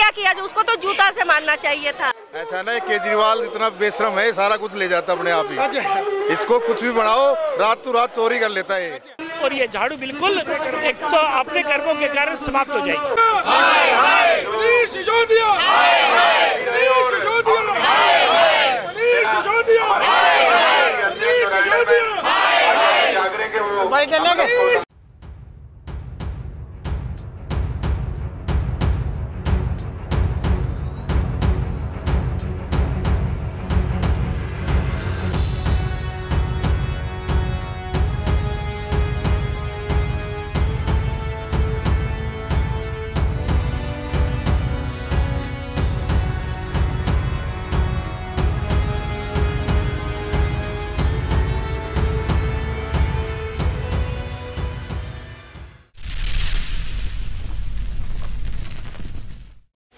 क्या किया जो उसको तो जूता से मारना चाहिए था। ऐसा ना, केजरीवाल इतना बेशरम है, सारा कुछ ले जाता अपने आप ही। इसको कुछ भी बढ़ाओ, रात तो रात चोरी कर लेता है। और ये झाड़ू बिल्कुल एक तो अपने कर्मों के कारण समाप्त हो जाएगी।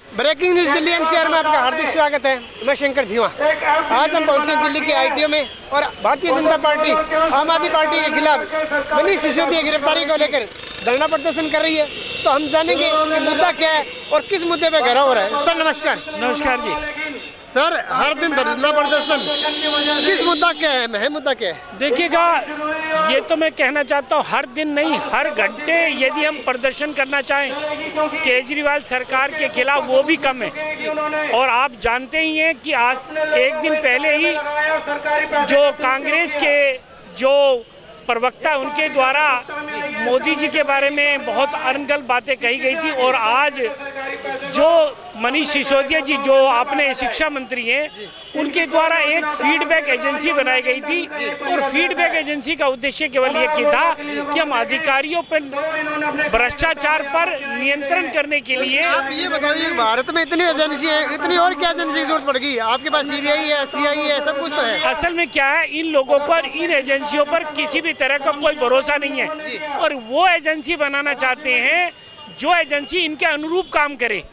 ब्रेकिंग न्यूज दिल्ली एनसीआर में आपका हार्दिक स्वागत है। मैं शंकर धीमा। आज हम पहुंचे दिल्ली के आईटीओ में और भारतीय जनता पार्टी आम आदमी पार्टी के खिलाफ मनीष सिसोदिया की गिरफ्तारी को लेकर धरना प्रदर्शन कर रही है। तो हम जानेंगे कि मुद्दा क्या है और किस मुद्दे पे घेराव हो रहा है। सर नमस्कार। नमस्कार जी। सर, हर दिन धरना प्रदर्शन, किस मुद्दा क्या है, मुद्दा क्या है? देखिएगा, ये तो मैं कहना चाहता हूँ, हर दिन नहीं, हर घंटे यदि हम प्रदर्शन करना चाहें केजरीवाल सरकार के खिलाफ वो भी कम है। और आप जानते ही हैं कि आज एक दिन पहले ही जो कांग्रेस के जो प्रवक्ता उनके द्वारा मोदी जी के बारे में बहुत अनगल बातें कही गई थी। और आज जो मनीष सिसोदिया जी जो अपने शिक्षा मंत्री हैं, उनके द्वारा एक फीडबैक एजेंसी बनाई गई थी। और फीडबैक एजेंसी का उद्देश्य केवल ये था कि हम अधिकारियों पर भ्रष्टाचार पर नियंत्रण करने के लिए। आप ये बताइए, भारत में इतनी एजेंसी है, इतनी और क्या एजेंसी की जरूरत पड़ेगी? आपके पास सीबीआई है, सीआईए है, सब कुछ तो है। असल में क्या है, इन लोगों पर, इन एजेंसियों पर किसी भी तरह का कोई भरोसा नहीं है। और वो एजेंसी बनाना चाहते हैं जो एजेंसी इनके अनुरूप काम करे,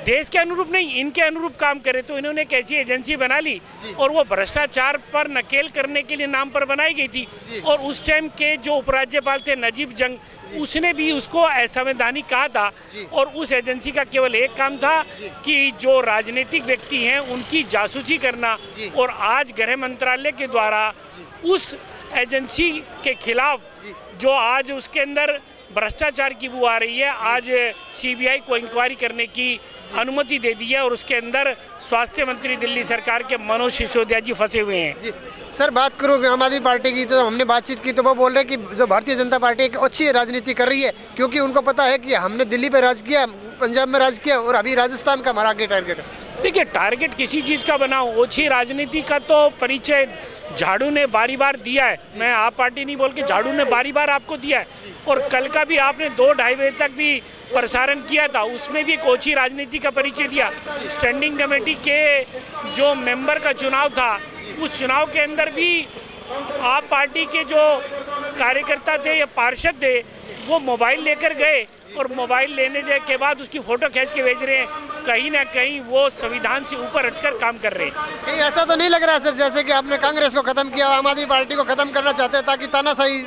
देश के अनुरूप नहीं, इनके अनुरूप काम करे। तो इन्होंने एक ऐसी एजेंसी बना ली और वो भ्रष्टाचार पर नकेल करने के लिए नाम पर बनाई गई थी। और उस टाइम के जो उपराज्यपाल थे नजीब जंग, उसने भी उसको असंवैधानिक कहा था। और उस एजेंसी का केवल एक काम था कि जो राजनीतिक व्यक्ति हैं उनकी जासूसी करना। और आज गृह मंत्रालय के द्वारा उस एजेंसी के खिलाफ जो आज उसके अंदर भ्रष्टाचार की बू आ रही है, आज सीबीआई को इंक्वायरी करने की अनुमति दे दी है। और उसके अंदर स्वास्थ्य मंत्री दिल्ली सरकार के मनोज सिसोदिया जी फंसे हुए हैं। सर, बात करो आम आदमी पार्टी की, तो हमने बातचीत की तो वो बोल रहे कि जो भारतीय जनता पार्टी एक अच्छी राजनीति कर रही है, क्योंकि उनको पता है कि हमने दिल्ली पे राज किया, पंजाब में राज किया और अभी राजस्थान का हमारा आगे टारगेट है। देखिए, टारगेट किसी चीज का बनाओ, अच्छी राजनीति का तो परिचय झाड़ू ने बारी बार दिया है। मैं आप पार्टी नहीं बोल के झाड़ू ने बारी बार आपको दिया है। और कल का भी आपने 2-2:30 बजे तक भी प्रसारण किया था, उसमें भी एक ओछी राजनीति का परिचय दिया। स्टैंडिंग कमेटी के जो मेंबर का चुनाव था, उस चुनाव के अंदर भी आप पार्टी के जो कार्यकर्ता थे या पार्षद थे, वो मोबाइल लेकर गए और मोबाइल लेने के बाद उसकी फोटो खींच के भेज रहे हैं। कहीं ना कहीं वो संविधान से ऊपर हटकर काम कर रहे हैं। कहीं ऐसा तो नहीं लग रहा सर, जैसे कि आपने कांग्रेस को खत्म किया, आम आदमी पार्टी को खत्म करना चाहते हैं ताकि तानाशाही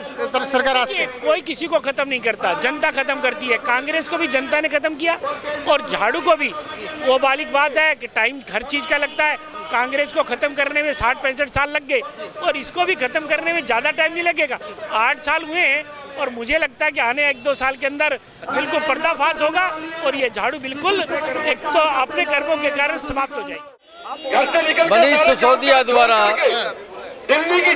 सरकार आ सके? कोई किसी को खत्म नहीं करता, जनता खत्म करती है। कांग्रेस को भी जनता ने खत्म किया और झाड़ू को भी। वो बालिक बात है कि टाइम हर चीज का लगता है। कांग्रेस को खत्म करने में 60-65 साल लग गए और इसको भी खत्म करने में ज्यादा टाइम नहीं लगेगा। 8 साल हुए हैं और मुझे लगता है कि आने 1-2 साल के अंदर बिल्कुल पर्दाफाश होगा और ये झाड़ू बिल्कुल एक तो अपने कर्मों के कारण समाप्त हो जाएगी। मनीष सिसोदिया द्वारा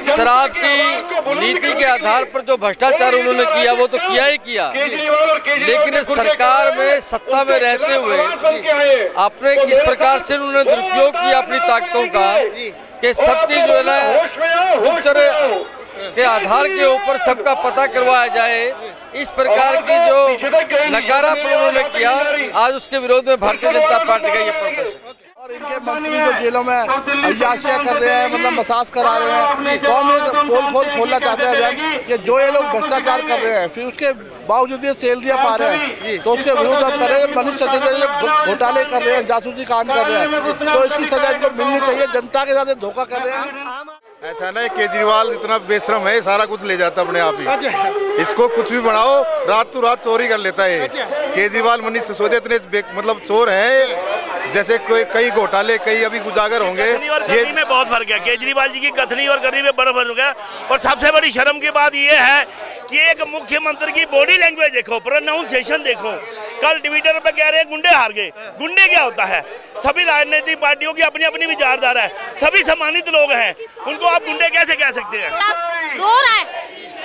शराब की नीति के आधार पर जो भ्रष्टाचार उन्होंने किया वो तो किया ही किया, लेकिन सरकार में सत्ता में रहते हुए आपने किस प्रकार से उन्होंने दुरुपयोग किया अपनी ताकतों का कि सबकी जो है ना गुप्तचर के आधार के ऊपर सबका पता करवाया जाए। इस प्रकार की जो नकारापन उन्होंने किया, आज उसके विरोध में भारतीय जनता पार्टी का ये प्रदर्शन। और इनके मंत्री जो जेलों में अय्याशियां कर रहे हैं, मतलब मसाज करा रहे हैं, कौन ये पोल खोलना चाहते हैं कि जो ये लोग भ्रष्टाचार कर रहे हैं फिर उसके बावजूद ये सैलरियां पा रहे हैं, तो उसके विरोध हम कर रहे हैं। मनीष सिसोदिया घोटाले कर रहे हैं, जासूसी कांड कर रहे हैं, तो इसकी सजा इनको मिलनी चाहिए। जनता के साथ धोखा कर रहे हैं। ऐसा ना, केजरीवाल इतना बेशरम है, सारा कुछ ले जाता अपने आप ही। अच्छा। इसको कुछ भी बनाओ, रात तो रात चोरी कर लेता है। अच्छा। केजरीवाल, मनीष सिसोदिया इतने मतलब चोर हैं, जैसे कोई कई घोटाले कई अभी उजागर होंगे। ये में बहुत फर्क है, केजरीवाल जी की कथनी और करनी में बड़ा फर्क है। और सबसे बड़ी शर्म की बात ये है कि एक मुख्यमंत्री की बॉडी लैंग्वेज देखो, प्रोनाउंसिएशन देखो। कल ट्विटर पे कह रहे हैं गुंडे हार गए। गुंडे क्या होता है? सभी राजनीतिक पार्टियों की अपनी अपनी विचारधारा है, सभी सम्मानित लोग हैं, उनको आप गुंडे कैसे कह सकते हैं? रो रहा है,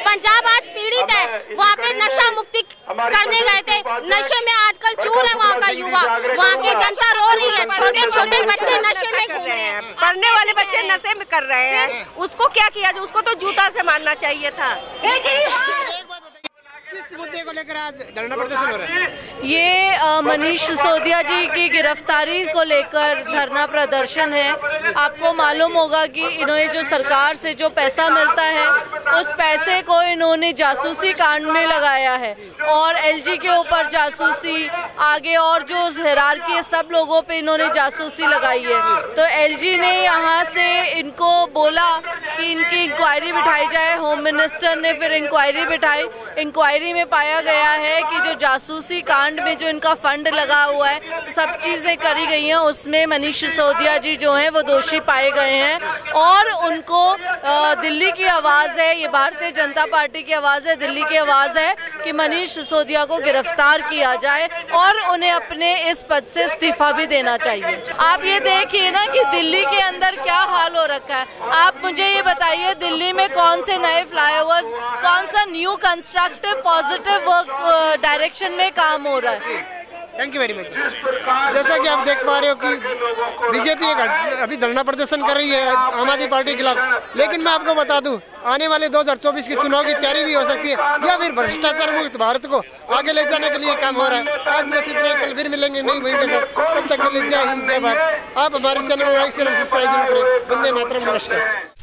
पंजाब आज पीड़ित है, वहाँ पे नशा मुक्ति करने गए थे, नशे में आजकल चूर है वहाँ का युवा, वहाँ की जनता रो रही है, छोटे छोटे बच्चे नशे में घूम रहे हैं, पढ़ने वाले बच्चे नशे में कर रहे हैं, उसको क्या किया जाए? उसको तो जूता से मारना चाहिए था। किस मुद्दे को लेकर आज धरना प्रदर्शन हो रहा है? ये मनीष सिसोदिया जी की गिरफ्तारी को लेकर धरना प्रदर्शन है। आपको मालूम होगा कि इन्होंने जो सरकार से जो पैसा मिलता है उस पैसे को इन्होंने जासूसी कांड में लगाया है और एलजी के ऊपर जासूसी, आगे और जो हिरार्की है सब लोगों पे इन्होंने जासूसी लगाई है। तो एलजी ने यहाँ से इनको बोला कि इनकी इंक्वायरी बिठाई जाए। होम मिनिस्टर ने फिर इंक्वायरी बिठाई। इंक्वायरी में पाया गया है कि जो जासूसी कांड में जो इनका फंड लगा हुआ है, सब चीजें करी गई हैं, उसमें मनीष सिसोदिया जी जो हैं वो दोषी पाए गए हैं और उनको दिल्ली की आवाज है, ये भारतीय जनता पार्टी की आवाज है, दिल्ली की आवाज है कि मनीष सिसोदिया को गिरफ्तार किया जाए और उन्हें अपने इस पद से इस्तीफा भी देना चाहिए। आप ये देखिए ना कि दिल्ली के अंदर क्या हाल हो रखा है। आप मुझे ये बताइए, दिल्ली में कौन से नए फ्लाईओवर्स, कौन सा new constructive positive work direction में काम हो रहा है? Thank you very much. जैसा कि आप देख पा रहे हो कि बीजेपी अभी धरना प्रदर्शन कर रही है आम आदमी पार्टी के खिलाफ, लेकिन मैं आपको बता दूं आने वाले 2024 के चुनाव की तैयारी भी हो सकती है या फिर भ्रष्टाचार मुक्त भारत को आगे ले जाने के लिए काम हो रहा है। आज बस इतना, कल फिर मिलेंगे नई मुहिम के साथ। तब तक के लिए जय हिंद, जय भारत। आप हमारे चैनल को लाइक शेयर सब्सक्राइब जरूर करें। वंदे मातरम। नमस्कार।